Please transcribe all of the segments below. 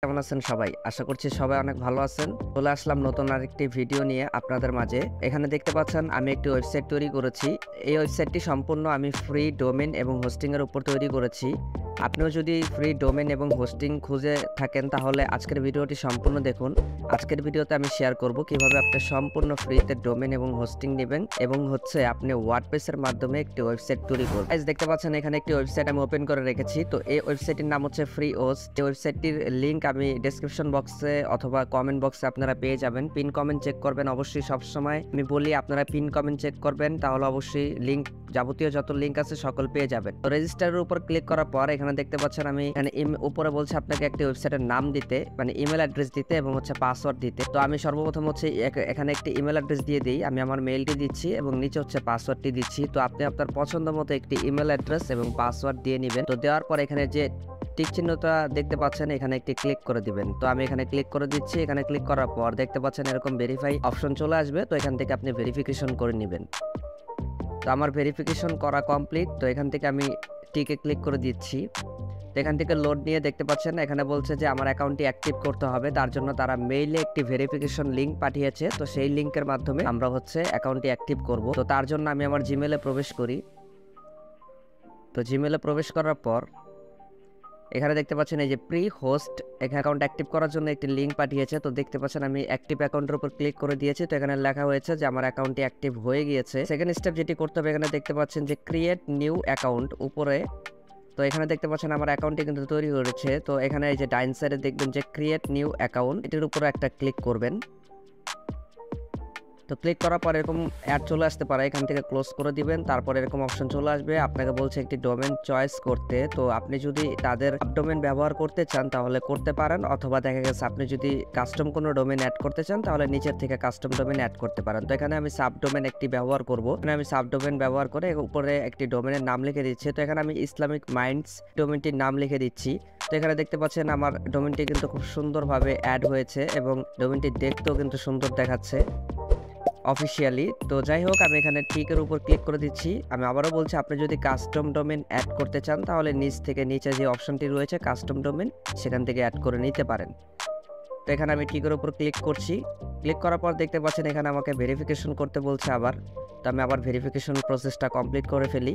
কেমন আছেন সবাই? আশা করছি সবাই অনেক ভালো আছেন। চলে আসলাম নতুন আরেকটি ভিডিও নিয়ে আপনাদের মাঝে। এখানে দেখতে পাচ্ছেন আমি একটি ওয়েবসাইট তৈরি করেছি। এই ওয়েবসাইটটি সম্পূর্ণ আমি ফ্রি ডোমেইন এবং হোস্টিং এর উপর তৈরি করেছি। আপনিও যদি ফ্রি ডোমেইন এবং হোস্টিং খুঁজে থাকেন তাহলে আজকের ভিডিওটি সম্পূর্ণ দেখুন। আজকের ভিডিওতে আমি শেয়ার করব কিভাবে আপনি সম্পূর্ণ ফ্রিতে ডোমেইন এবং হোস্টিং নেবেন এবং আপনি ওয়ার্ডপ্রেস এর মাধ্যমে একটি ওয়েবসাইট তৈরি করবেন। গাইস দেখতে পাচ্ছেন এখানে একটি ওয়েবসাইট আমি ওপেন করে রেখেছি। তো এই ওয়েবসাইটের নাম হচ্ছে ফ্রিহোস্ট। এই ওয়েবসাইটটির লিংক আমি ডেসক্রিপশন বক্সে অথবা কমেন্ট বক্সে আপনারা পেয়ে যাবেন। পিন কমেন্ট চেক করবেন অবশ্যই। সবসময় আমি বলি আপনারা পিন কমেন্ট চেক করবেন, তাহলে অবশ্যই লিংক যাবতীয় যত লিংক আছে সকল পেয়ে যাবেন। তো রেজিস্টারের উপর ক্লিক করার পর এখানে দেখতে পাচ্ছেন আমি এখানে উপরে বলছে আপনাকে একটি ওয়েবসাইটের নাম দিতে, মানে ইমেল অ্যাড্রেস দিতে এবং পাসওয়ার্ড দিতে। তো আমি সর্বপ্রথম এখানে একটি ইমেল অ্যাড্রেস দিয়ে দিই। আমি আমার মেইলটি দিচ্ছি এবং নিচে পাসওয়ার্ডটি দিচ্ছি। তো আপনি আপনার পছন্দ মতো একটি ইমেল অ্যাড্রেস এবং পাসওয়ার্ড দিয়ে নেবেন। তো দেওয়ার পর এখানে যে টিক চিহ্নটা দেখতে পাচ্ছেন এখানে একটি ক্লিক করে দিবেন। তো আমি এখানে ক্লিক করে দিচ্ছি। এখানে ক্লিক করার পর দেখতে পাচ্ছেন এরকম ভেরিফাই অপশন চলে আসবে। তো এখান থেকে আপনি ভেরিফিকেশন করে নেবেন। তো আমার ভেরিফিকেশন করা কমপ্লিট। তো এখান থেকে আমি টিকে ক্লিক করে দিচ্ছি। তো এখান থেকে লোড নিয়ে দেখতে পাচ্ছেন এখানে বলছে যে আমার অ্যাকাউন্টটি অ্যাক্টিভ করতে হবে। তার জন্য তারা মেইলে একটি ভেরিফিকেশন লিংক পাঠিয়েছে। তো সেই লিংকের মাধ্যমে আমরা অ্যাকাউন্টটি অ্যাক্টিভ করব। তো তার জন্য আমি আমার জিমেলে প্রবেশ করি। তো জিমেলে প্রবেশ করার পর এখানে দেখতে পাচ্ছেন এই যে প্রি হোস্ট অ্যাকাউন্ট অ্যাক্টিভ করার জন্য একটি লিংক পাঠিয়েছে। তো দেখতে পাচ্ছেন আমি অ্যাক্টিভ অ্যাকাউন্টের উপর ক্লিক করে দিয়েছি। তো এখানে লেখা হয়েছে যে আমার অ্যাকাউন্টটি অ্যাক্টিভ হয়ে গিয়েছে। সেকেন্ড স্টেপ যেটি করতে হবে, এখানে দেখতে পাচ্ছেন যে ক্রিয়েট নিউ অ্যাকাউন্ট উপরে। তো এখানে দেখতে পাচ্ছেন আমার অ্যাকাউন্টটি কিন্তু তৈরি হয়েছে। তো এখানে এই যে ডাইন সাইডে দেখবেন যে ক্রিয়েট নিউ অ্যাকাউন্ট, এটির উপরে একটা ক্লিক করবেন। তো ক্লিক করার পর এরকম অ্যাড চলে আসতে পারে, এখান থেকে ক্লোজ করে দিবেন। তারপর এরকম অপশন চলে আসবে, আপনাকে বলছে একটি ডোমেন চয়েস করতে। তো আপনি যদি তাদের সাবডোমেন ব্যবহার করতে চান তাহলে করতে পারেন, অথবা দেখা গেছে আপনি যদি কাস্টম কোনো ডোমেন অ্যাড করতে চান তাহলে নিচের থেকে কাস্টম ডোমেন অ্যাড করতে পারেন। তো এখানে আমি সাবডোমেন একটি ব্যবহার করব। এখানে আমি সাবডোমেন ব্যবহার করে উপরে একটি ডোমেনের নাম লিখে দিচ্ছি। তো এখানে আমি ইসলামিক মাইন্ডস ডোমেনটির নাম লিখে দিচ্ছি। তো এখানে দেখতে পাচ্ছেন আমার ডোমেনটি কিন্তু খুব সুন্দরভাবে অ্যাড হয়েছে এবং ডোমেনটি দেখতেও কিন্তু সুন্দর দেখাচ্ছে অফিসিয়ালি। তো যাই হোক, আমি এখানে টিকের উপর ক্লিক করে দিচ্ছি। আমি আবারও বলছি আপনি যদি কাস্টম ডোমেন অ্যাড করতে চান তাহলে নিচ থেকে নিচে যে অপশনটি রয়েছে কাস্টম ডোমেন, সেখান থেকে অ্যাড করে নিতে পারেন। তো এখানে আমি টিকের উপর ক্লিক করছি। ক্লিক করার পর দেখতে পাচ্ছেন এখানে আমাকে ভেরিফিকেশন করতে বলছে আবার। তো আমি আবার ভেরিফিকেশন প্রসেসটা কমপ্লিট করে ফেলি।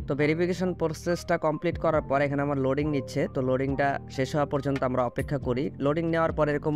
তো ভেরিফিকেশন প্রসেসটা কমপ্লিট করার পর এখানে আমার লোডিং নিচ্ছে। তো লোডিংটা শেষ হওয়া পর্যন্ত আমরা অপেক্ষা করি। লোডিং নেওয়ার পর এরকম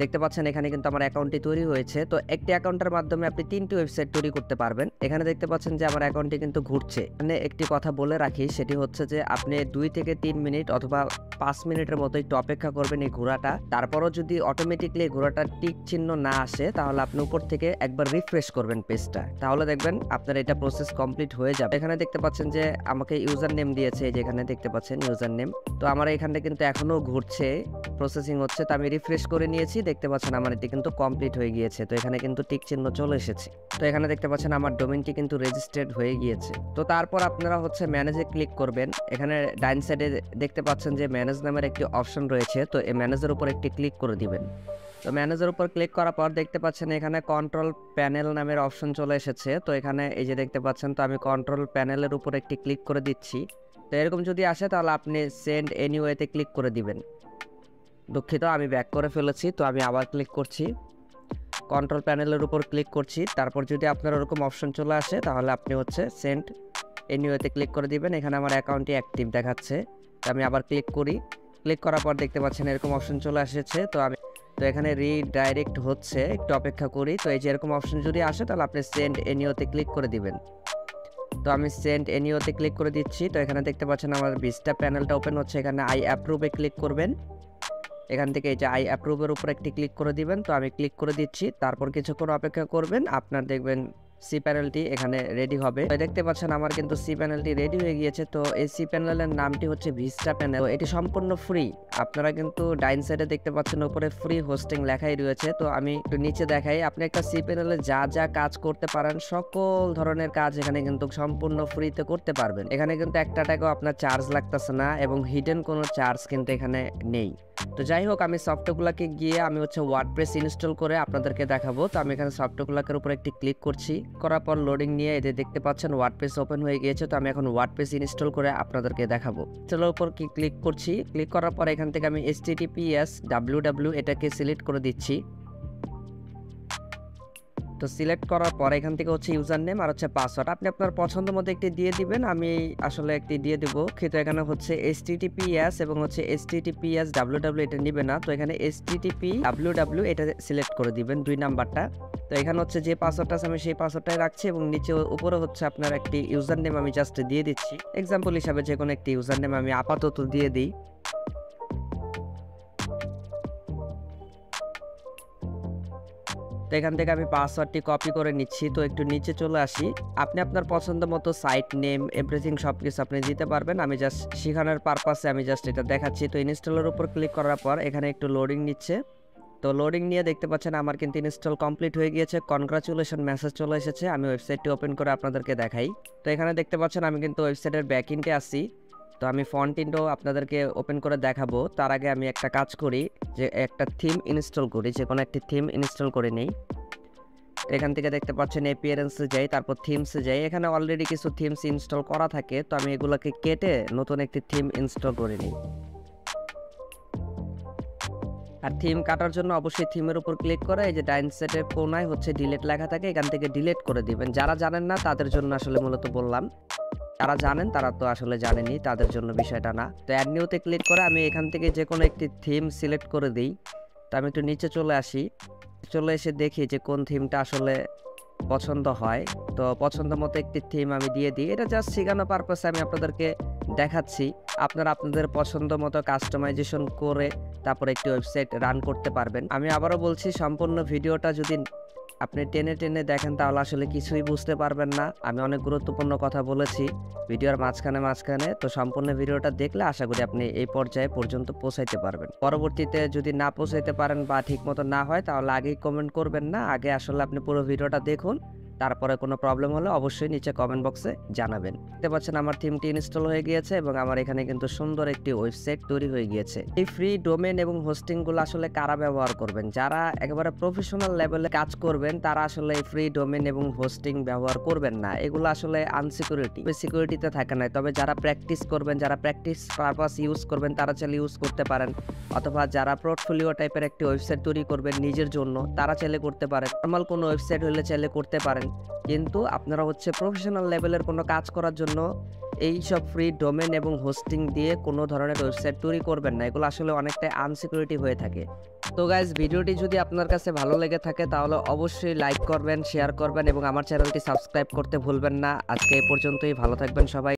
দেখতে পাচ্ছেন এখানে কিন্তু আমার অ্যাকাউন্টটি তৈরি হয়েছে। তো একটি অ্যাকাউন্টের মাধ্যমে আপনি 3টি ওয়েবসাইট তৈরি করতে পারবেন। এখানে দেখতে পাচ্ছেন যে আমার অ্যাকাউন্টটি কিন্তু ঘুরছে। এখানে একটি কথা বলে রাখি, সেটি হচ্ছে যে আপনি 2 থেকে 3 মিনিট অথবা 5 মিনিটের মতো একটু অপেক্ষা করবেন এই ঘোরাটা। তারপরও যদি অটোমেটিকলি ঘোরাটা টিক চিহ্ন না আসে তাহলে আপনি উপর থেকে একবার রিফ্রেশ করবেন পেজটা, তাহলে দেখবেন আপনার এটা প্রসেস কমপ্লিট হয়ে যাবে। এখানে দেখতে পাচ্ছেন যে আমাকে ইউজার নেম দিয়েছে, এই যে এখানে দেখতে পাচ্ছেন ইউজার নেম। তো আমার এখানে কিন্তু এখনো ঘুরছে, প্রসেসিং হচ্ছে। তো আমি রিফ্রেশ করে নিয়েছি, দেখতে পাচ্ছেন আমার এটি কিন্তু কমপ্লিট হয়ে গিয়েছে। তো এখানে কিন্তু টিক চিহ্ন চলে এসেছে। তো এখানে দেখতে পাচ্ছেন আমার ডোমেইনটি কিন্তু রেজিস্টার্ড হয়ে গিয়েছে। তো তারপর আপনারা ম্যানেজে ক্লিক করবেন। এখানে ডাইন সাইডে দেখতে পাচ্ছেন যে ম্যানেজ নামের একটি অপশন রয়েছে। তো এই ম্যানেজের উপর একটি ক্লিক করে দিবেন। তো ম্যানেজের উপর ক্লিক করার পর দেখতে পাচ্ছেন এখানে কন্ট্রোল প্যানেল নামের অপশন চলে এসেছে। তো এখানে এই যে দেখতে পাচ্ছেন, তো আমি কন্ট্রোল প্যানেলের উপর একটি ক্লিক করে দিচ্ছি। তো এরকম যদি আসে তাহলে আপনি সেন্ড এনিওয়েতে ক্লিক করে দিবেন। দুঃখিত, আমি ব্যাক করে ফেলেছি। তো আমি আবার ক্লিক করছি, কন্ট্রোল প্যানেলের উপর ক্লিক করছি। তারপর যদি আপনার ওরকম অপশন চলে আসে তাহলে আপনি সেন্ড এনিওয়েতে ক্লিক করে দিবেন। এখানে আমার অ্যাকাউন্টটি অ্যাক্টিভ দেখাচ্ছে। তো আমি আবার ক্লিক করি। ক্লিক করার পর দেখতে পাচ্ছেন এরকম অপশন চলে এসেছে। তো এখানে রিডাইরেক্ট হচ্ছে, একটু অপেক্ষা করি। তো এই যে এরকম অপশন যদি আসে তাহলে আপনি সেন্ড এনিওতে ক্লিক করে দিবেন। তো আমি সেন্ড এনিওতে ক্লিক করে দিচ্ছি। তো এখানে দেখতে পাচ্ছেন আমার ভিস্টা প্যানেলটা ওপেন হচ্ছে। এখানে আই অ্যাপ্রুভে ক্লিক করবেন। এখান থেকে এই যে আই অ্যাপ্রুভের উপর একটি ক্লিক করে দিবেন। তো আমি ক্লিক করে দিচ্ছি। তারপর কিছুক্ষণ অপেক্ষা করবেন, আপনার দেখবেন সি প্যানেলটি এখানে রেডি হবে। তো দেখতে পাচ্ছেন আমার কিন্তু সি প্যানেলটি রেডি হয়ে গিয়েছে। তো এই সি প্যানেলের নামটি হচ্ছে ভিস্টা প্যানেল। এটি সম্পূর্ণ ফ্রি। আপনারা কিন্তু ডাইন সাইডে দেখতে পাচ্ছেন উপরে ফ্রি হোস্টিং লেখাই রয়েছে। তো আমি একটু নিচে দেখাই, আপনি একটা সি প্যানেলে যা যা কাজ করতে পারেন সকল ধরনের কাজ এখানে কিন্তু সম্পূর্ণ ফ্রিতে করতে পারবেন। এখানে কিন্তু একটা টাকাও আপনার চার্জ লাগতেছে না এবং হিডেন কোনো চার্জ কিন্তু এখানে নেই। তো যাই হোক, আমি সফটওয়্যারগুলোকে গিয়ে আমি হচ্ছে ওয়ার্ডপ্রেস ইনস্টল করে আপনাদেরকে দেখাবো। তো আমি এখানে সফটওয়্যারগুলোর উপর একটি ক্লিক করছি, করার পর লোডিং নিয়ে এদের দেখতে পাচ্ছেন ওয়ার্ডপ্রেস ওপেন হয়ে গিয়েছে। তো আমি এখন ওয়ার্ডপ্রেস ইনস্টল করে আপনাদেরকে দেখাবো। চলো উপর ক্লিক করছি, ক্লিক করার পর এখান থেকে আমি https www এটাকে সিলেক্ট করে দিচ্ছি। তো সিলেক্ট করার পর এখান থেকে হচ্ছে ইউজার নেম আর হচ্ছে পাসওয়ার্ড আপনি আপনার পছন্দ মতো একটি দিয়ে দিবেন। আমি আসলে একটি দিয়ে দিব, কিন্তু এখানে হচ্ছে https এবং হচ্ছে https www এটা নিবে না। তো এখানে http www এটা সিলেক্ট করে দিবেন 2 নাম্বারটা। তো এখানে হচ্ছে যে পাসওয়ার্ডটা আছে আমি সেই পাসওয়ার্ডটাই রাখছি এবং নিচে উপরে হচ্ছে আপনার একটি ইউজার নেম আমি জাস্ট দিয়ে দিচ্ছি। এক্সাম্পল হিসাবে যে কোনো একটি ইউজার নেম আমি আপাতত দিয়ে দিই। তো এখান থেকে আমি পাসওয়ার্ডটি কপি করে নিচ্ছি। তো একটু নিচে চলে আসি, আপনি আপনার পছন্দ মতো সাইট নেম এভরিথিং সব কিছু আপনি দিতে পারবেন। আমি জাস্ট শেখানোর পারপাসে আমি জাস্ট এটা দেখাচ্ছি। তো ইনস্টলের উপর ক্লিক করার পর এখানে একটু লোডিং নিচ্ছে। তো লোডিং নিয়ে দেখতে পাচ্ছেন আমার কিন্তু ইনস্টল কমপ্লিট হয়ে গিয়েছে, কনগ্রাচুলেশন মেসেজ চলে এসেছে। আমি ওয়েবসাইটটি ওপেন করে আপনাদেরকে দেখাই। তো এখানে দেখতে পাচ্ছেন আমি কিন্তু ওয়েবসাইটের ব্যাকএন্ডে আসি। তো আমি ফ্রন্ট এন্ডও আপনাদেরকে ওপেন করে দেখাবো। তার আগে আমি একটা কাজ করি, যে একটা থিম ইনস্টল করি, যে কোনো একটি থিম ইনস্টল করে নেই। এখান থেকে দেখতে পাচ্ছেন অ্যাপিয়ারেন্সে যাই, তারপর থিমসে যাই। এখানে অলরেডি কিছু থিমস ইনস্টল করা থাকে, তো আমি এগুলোকে কেটে নতুন একটি থিম ইনস্টল করে নিই। আর থিম কাটার জন্য অবশ্যই থিমের উপর ক্লিক করে এই যে ডাইন সাইডের কোনায় হচ্ছে ডিলিট লেখা থাকে, এখান থেকে ডিলিট করে দিবেন। যারা জানেন না তাদের জন্য আসলে মূলত বললাম, যারা জানেন তারা তো আসলে জানেনই, তাদের জন্য বিষয়টা না। তো অ্যাড নিউতে ক্লিক করে আমি এখান থেকে যে কোনো একটি থিম সিলেক্ট করে দিই। তো আমি একটু নিচে চলে আসি, চলে এসে দেখি যে কোন থিমটা আসলে পছন্দ হয়। তো পছন্দ মতো একটি থিম আমি দিয়ে দিই। এটা জাস্ট শেখানো পারপাসে আমি আপনাদেরকে দেখাচ্ছি। আপনারা আপনাদের পছন্দ মতো কাস্টমাইজেশন করে তারপরে একটি ওয়েবসাইট রান করতে পারবেন। আমি আবারও বলছি, সম্পূর্ণ ভিডিওটা যদি আপনি টেনে টেনে দেখেন তাহলে আসলে কিছুই বুঝতে পারবেন না। আমি অনেক গুরুত্বপূর্ণ কথা বলেছি ভিডিওর মাঝখানে। তো সম্পূর্ণ ভিডিওটা দেখলে আশা করি আপনি এই পর্যায়ে পর্যন্ত পৌঁছাইতে পারবেন। পরবর্তীতে যদি না পৌঁছাইতে পারেন বা ঠিকমতো না হয় তাহলে আগেই কমেন্ট করবেন না, আগে আসলে আপনি পুরো ভিডিওটা দেখুন। তারপরে কোনো প্রবলেম হলে অবশ্যই নিচে কমেন্ট বক্সে জানাবেন। দেখতে পাচ্ছেন আমার থিমটি ইনস্টল হয়ে গিয়েছে এবং আমার এখানে কিন্তু সুন্দর একটি ওয়েবসাইট তৈরি হয়ে গিয়েছে। এই ফ্রি ডোমেন এবং হোস্টিংগুলো আসলে কারা ব্যবহার করবেন? যারা একেবারে প্রফেশনাল লেভেলে কাজ করবেন তারা আসলে এই ফ্রি ডোমেন এবং হোস্টিং ব্যবহার করবেন না। এগুলো আসলে সিকিউরিটিতে থাকে না। তবে যারা প্র্যাকটিস করবেন, যারা প্র্যাকটিস পারপাস ইউজ করবেন তারা চাইলে ইউজ করতে পারেন, অথবা যারা পোর্টফোলিও টাইপের একটি ওয়েবসাইট তৈরি করবেন নিজের জন্য তারা চাইলে করতে পারেন। নর্মাল কোনো ওয়েবসাইট হলে চাইলে করতে পারেন, কিন্তু আপনারা হচ্ছে প্রফেশনাল লেভেলের কোনো কাজ করার জন্য এই সব ফ্রি ডোমেন এবং হোস্টিং দিয়ে কোনো ধরনের ওয়েবসাইট তৈরি করবেন না। এগুলো আসলে অনেকটাই আনসিকিউরিটি হয়ে থাকে। তো গাইজ, ভিডিওটি যদি আপনার কাছে ভালো লেগে থাকে তাহলে অবশ্যই লাইক করবেন, শেয়ার করবেন এবং আমার চ্যানেলটি সাবস্ক্রাইব করতে ভুলবেন না। আজকে এই পর্যন্তই, ভালো থাকবেন সবাই।